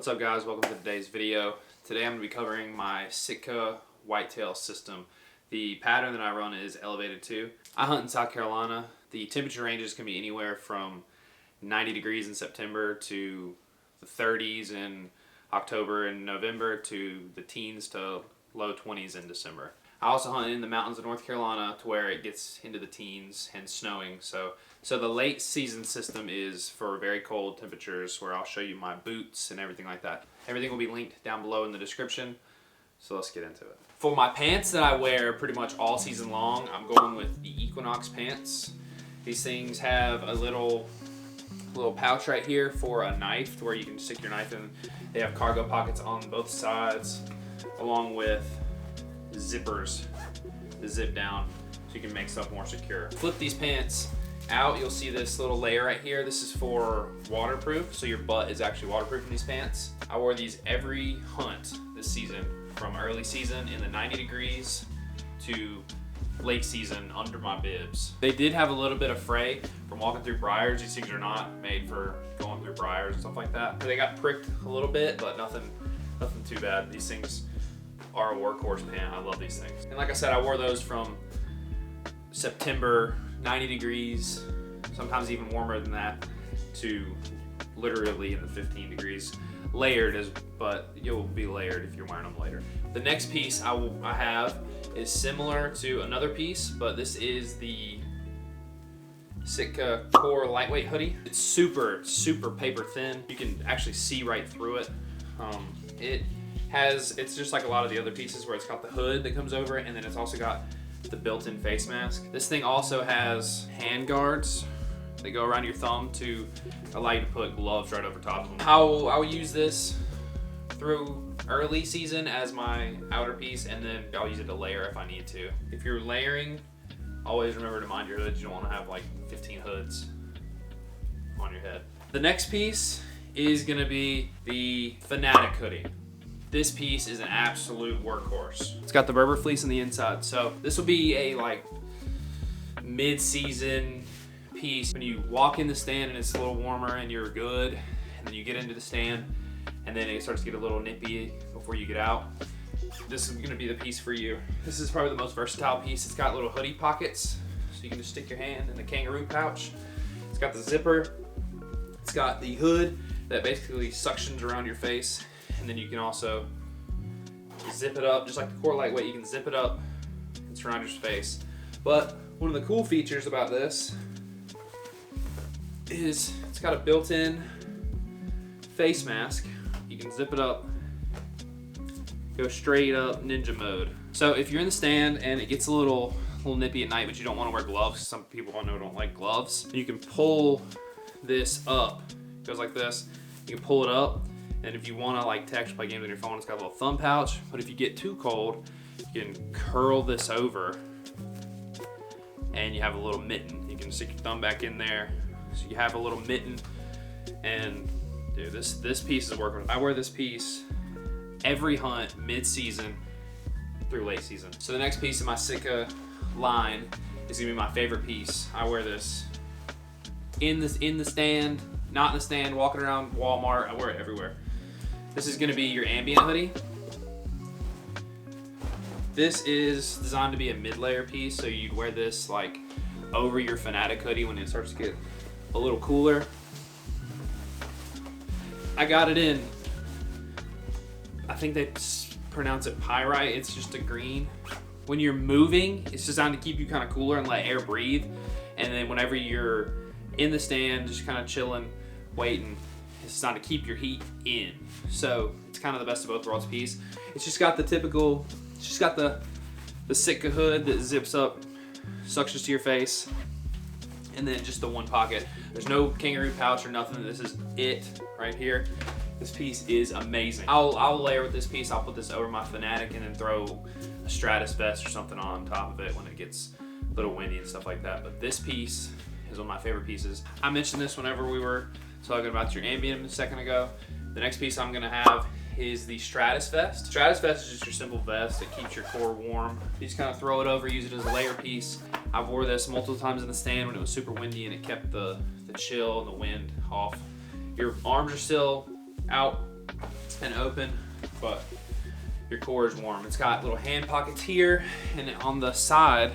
What's up guys, welcome to today's video. Today I'm going to be covering my Sitka Whitetail system. The pattern that I run is elevated 2. I hunt in South Carolina. The temperature ranges can be anywhere from 90 degrees in September to the 30s in October and November to the teens to low 20s in December. I also hunt in the mountains of North Carolina to where it gets into the teens and snowing. So the late season system is for very cold temperatures where I'll show you my boots and everything like that. Everything will be linked down below in the description. So let's get into it. For my pants that I wear pretty much all season long, I'm going with the Equinox pants. These things have a little pouch right here for a knife to where you can stick your knife in. They have cargo pockets on both sides along with zippers to zip down so you can make stuff more secure. Flip these pants out, you'll see this little layer right here. This is for waterproof, so your butt is actually waterproof in these pants. I wore these every hunt this season, from early season in the 90 degrees to late season under my bibs. They did have a little bit of fray from walking through briars. These things are not made for going through briars and stuff like that. They got pricked a little bit, but nothing too bad. These things are a workhorse pant. I love these things. And like I said, I wore those from September, 90 degrees, sometimes even warmer than that, to literally in the 15 degrees. Layered, but you'll be layered if you're wearing them later. The next piece I have is similar to another piece, but this is the Sitka Core lightweight hoodie. It's super paper thin. You can actually see right through it. It's just like a lot of the other pieces where it's got the hood that comes over it, and then it's also got the built-in face mask. This thing also has hand guards that go around your thumb to allow you to put gloves right over top of them. How I'll use this through early season as my outer piece, and then I'll use it to layer if I need to. If you're layering, always remember to mind your hoods. You don't want to have like 15 hoods on your head. The next piece is gonna be the Fanatic hoodie. This piece is an absolute workhorse. It's got the Berber fleece on the inside, so this will be a like mid-season piece. When you walk in the stand and it's a little warmer and you're good, and then you get into the stand and then it starts to get a little nippy before you get out, this is gonna be the piece for you. This is probably the most versatile piece. It's got little hoodie pockets, so you can just stick your hand in the kangaroo pouch. It's got the zipper. It's got the hood that basically suctions around your face. And then you can also zip it up, just like the Core lightweight, you can zip it up and surround your face. But one of the cool features about this is it's got a built-in face mask. You can zip it up, go straight up ninja mode. So if you're in the stand and it gets a little nippy at night, but you don't want to wear gloves, some people I know don't like gloves, you can pull this up. It goes like this. You can pull it up. And if you want to like text, play games on your phone, it's got a little thumb pouch. But if you get too cold, you can curl this over and you have a little mitten. You can stick your thumb back in there. So you have a little mitten. And dude, this piece is working. I wear this piece every hunt, mid-season through late season. So the next piece in my Sitka line is gonna be my favorite piece. I wear this in the stand, not in the stand, walking around Walmart. I wear it everywhere. This is gonna be your ambient hoodie. This is designed to be a mid-layer piece, so you'd wear this like over your Fanatic hoodie when it starts to get a little cooler. I got it in, I think they pronounce it pyrite. It's just a green. When you're moving, it's designed to keep you kind of cooler and let air breathe. And then whenever you're in the stand, just kind of chilling, waiting, it's designed to keep your heat in. So it's kind of the best of both worlds piece. It's just got the typical, it's just got the Sitka hood that zips up, suctions to your face, and then just the one pocket. There's no kangaroo pouch or nothing. This is it right here. This piece is amazing. I'll layer with this piece. I'll put this over my Fanatic and then throw a Stratus vest or something on top of it when it gets a little windy and stuff like that. But this piece is one of my favorite pieces. I mentioned this whenever we were talking about your ambient a second ago. The next piece I'm gonna have is the Stratus vest. Stratus vest is just your simple vest that keeps your core warm. You just kind of throw it over, use it as a layer piece. I wore this multiple times in the stand when it was super windy and it kept the chill and the wind off. Your arms are still out and open, but your core is warm. It's got little hand pockets here, and on the side,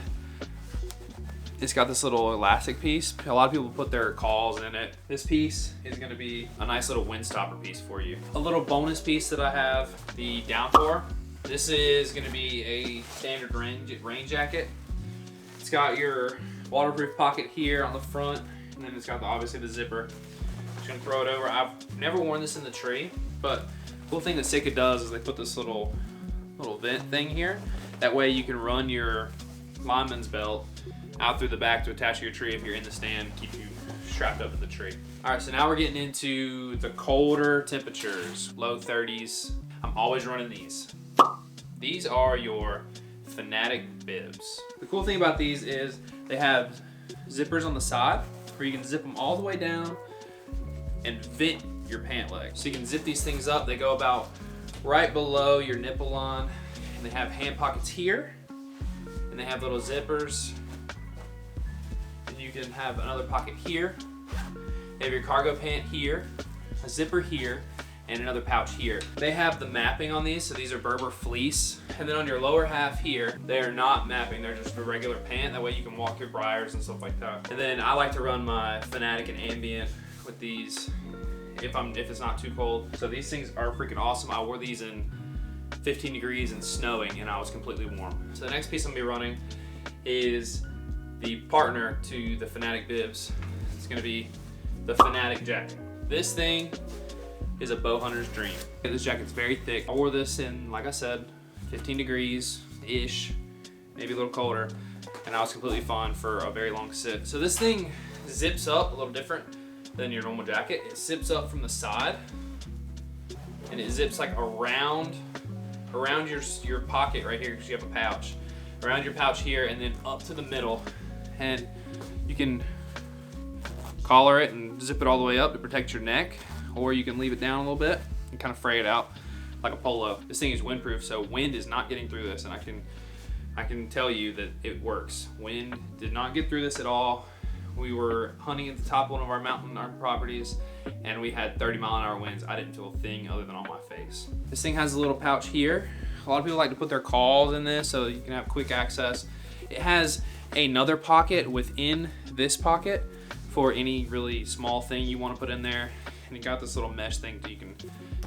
it's got this little elastic piece. A lot of people put their calls in it. This piece is gonna be a nice little wind stopper piece for you. A little bonus piece that I have, the downpour. This is gonna be a standard rain jacket. It's got your waterproof pocket here on the front, and then it's got obviously the zipper. Just gonna throw it over. I've never worn this in the tree, but the cool thing that Sitka does is they put this little vent thing here. That way you can run your lineman's belt out through the back to attach to your tree if you're in the stand, keep you strapped up to the tree. All right, so now we're getting into the colder temperatures, low 30s. I'm always running these. These are your Fanatic bibs. The cool thing about these is they have zippers on the side where you can zip them all the way down and vent your pant leg. So you can zip these things up. They go about right below your nipple line, and they have hand pockets here, and they have little zippers. And you can have another pocket here. They have your cargo pant here, a zipper here, and another pouch here. They have the mapping on these, so these are Berber fleece. And then on your lower half here, they're not mapping, they're just a regular pant. That way you can walk your briars and stuff like that. And then I like to run my Fanatic and Ambient with these if it's not too cold. So these things are freaking awesome. I wore these in 15 degrees and snowing, and I was completely warm. So the next piece I'm gonna be running is the partner to the Fanatic bibs. It's gonna be the Fanatic jacket. This thing is a bow hunter's dream. This jacket's very thick. I wore this in, like I said, 15 degrees-ish, maybe a little colder, and I was completely fine for a very long sit. So this thing zips up a little different than your normal jacket. It zips up from the side, and it zips like around your pocket right here, because you have a pouch. Around your pouch here, and then up to the middle, and you can collar it and zip it all the way up to protect your neck, or you can leave it down a little bit and kind of fray it out like a polo. This thing is windproof, so wind is not getting through this, and I can tell you that it works. Wind did not get through this at all. We were hunting at the top of one of our mountain properties, and we had 30-mile-an-hour winds. I didn't feel a thing other than on my face. This thing has a little pouch here. A lot of people like to put their calls in this so you can have quick access. It has another pocket within this pocket for any really small thing you want to put in there. And you got this little mesh thing so you can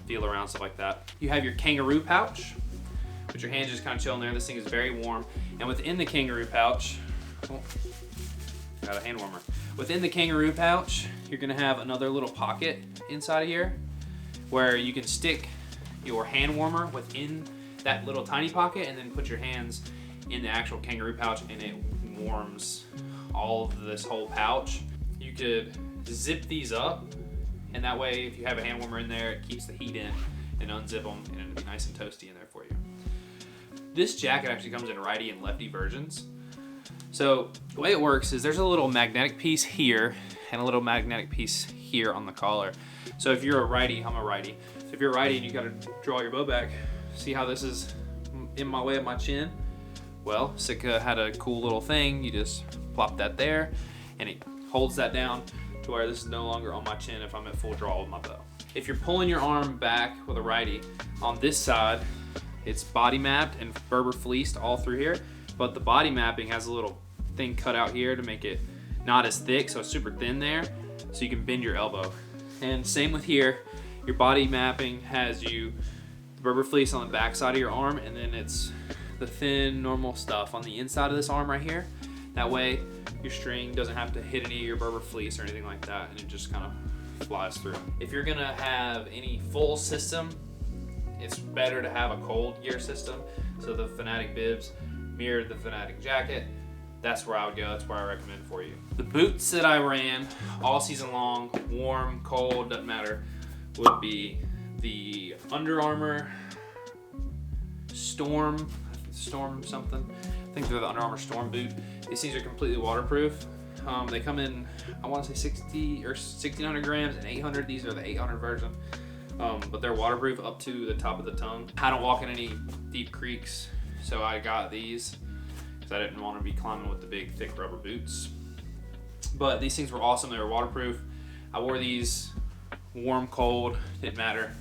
feel around, stuff like that. You have your kangaroo pouch, with your hands just kind of chilling there. This thing is very warm. And within the kangaroo pouch, oh, got a hand warmer. Within the kangaroo pouch, you're gonna have another little pocket inside of here where you can stick your hand warmer within that little tiny pocket and then put your hands in the actual kangaroo pouch, and it warms all of this whole pouch. You could zip these up, and that way if you have a hand warmer in there, it keeps the heat in, and unzip them, and it'll be nice and toasty in there for you. This jacket actually comes in righty and lefty versions. So the way it works is there's a little magnetic piece here and a little magnetic piece here on the collar. So if you're a righty, I'm a righty. So if you're a righty and you gotta draw your bow back, see how this is in my way of my chin? Well, Sitka had a cool little thing. You just plop that there, and it holds that down to where this is no longer on my chin if I'm at full draw with my bow. If you're pulling your arm back with a righty, on this side, it's body mapped and Berber fleeced all through here, but the body mapping has a little thing cut out here to make it not as thick, so it's super thin there, so you can bend your elbow. And same with here, your body mapping has the Berber fleece on the back side of your arm, and then it's the thin, normal stuff on the inside of this arm right here. That way, your string doesn't have to hit any of your Berber fleece or anything like that, and it just kind of flies through. If you're gonna have any full system, it's better to have a cold gear system. So the Fanatic bibs mirror the Fanatic jacket. That's where I would go, that's where I recommend for you. The boots that I ran all season long, warm, cold, doesn't matter, would be the Under Armour Storm something. I think they're the Under Armour Storm boot. These things are completely waterproof. They come in, I want to say 60 or 1600 grams and 800. These are the 800 version. But they're waterproof up to the top of the tongue. I don't walk in any deep creeks, so I got these because I didn't want to be climbing with the big thick rubber boots. But these things were awesome. They were waterproof. I wore these warm, cold, didn't matter.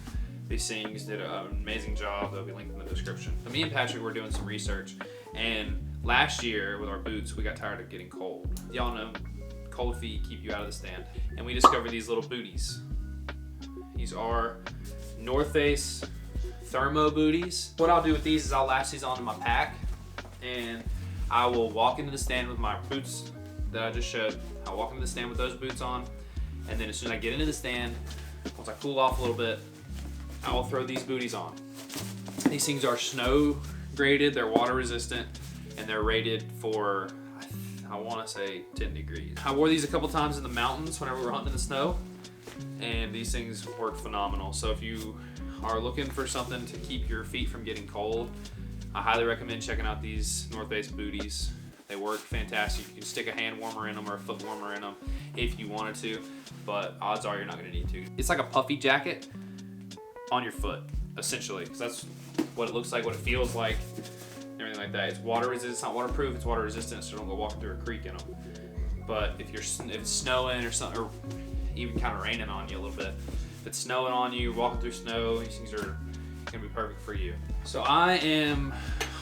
These things did an amazing job. They'll be linked in the description. So me and Patrick were doing some research, and last year with our boots, we got tired of getting cold. Y'all know cold feet keep you out of the stand. And we discovered these little booties. These are North Face thermo booties. What I'll do with these is I'll latch these onto my pack, and I will walk into the stand with my boots that I just showed. I'll walk into the stand with those boots on, and then as soon as I get into the stand, once I cool off a little bit, I will throw these booties on. These things are snow graded, they're water resistant, and they're rated for, I want to say 10 degrees. I wore these a couple times in the mountains whenever we were hunting in the snow, and these things work phenomenal. So if you are looking for something to keep your feet from getting cold, I highly recommend checking out these North Face booties. They work fantastic. You can stick a hand warmer in them or a foot warmer in them if you wanted to, but odds are you're not going to need to. It's like a puffy jacket on your foot, essentially, because that's what it looks like, what it feels like, everything like that. It's water resistant. It's not waterproof. It's water resistant, so don't go walking through a creek in them. But if it's snowing or something, or even kind of raining on you a little bit, if it's snowing on you, walking through snow, these things are gonna be perfect for you. So I am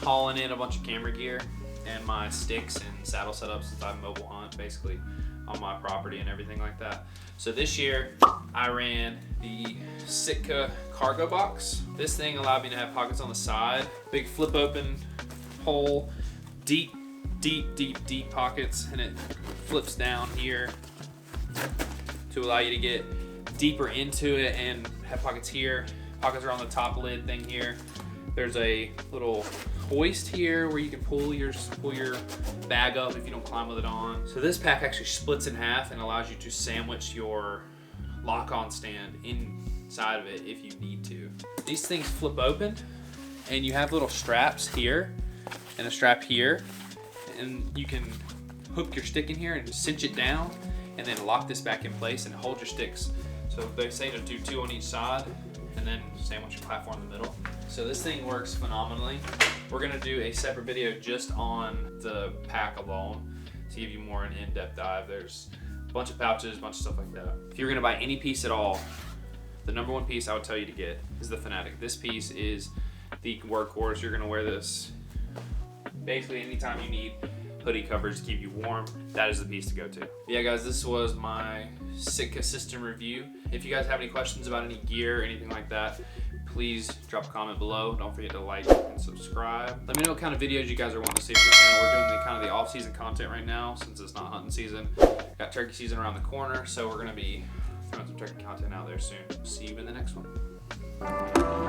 hauling in a bunch of camera gear and my sticks and saddle setups since I mobile hunt basically on my property and everything like that. So this year I ran the Sitka cargo box. This thing allowed me to have pockets on the side, big flip open hole, deep pockets, and it flips down here to allow you to get deeper into it and have pockets here. Pockets are on the top lid thing here. There's a little hoist here where you can pull your bag up if you don't climb with it on. So this pack actually splits in half and allows you to sandwich your lock-on stand inside of it if you need to. These things flip open, and you have little straps here and a strap here, and you can hook your stick in here and cinch it down and then lock this back in place and hold your sticks. So they say to do 2 on each side and then sandwich your platform in the middle. So this thing works phenomenally. We're gonna do a separate video just on the pack alone to give you more an in-depth dive. There's a bunch of pouches, a bunch of stuff like that. If you're gonna buy any piece at all, the number one piece I would tell you to get is the Fanatic. This piece is the workhorse. You're gonna wear this basically anytime you need hoodie coverage to keep you warm. That is the piece to go to. Yeah guys, this was my Sitka system review. If you guys have any questions about any gear or anything like that, please drop a comment below. Don't forget to like and subscribe. Let me know what kind of videos you guys are wanting to see for the channel. We're doing the kind of the off-season content right now since it's not hunting season. Got turkey season around the corner, so we're gonna be throwing some turkey content out there soon. See you in the next one.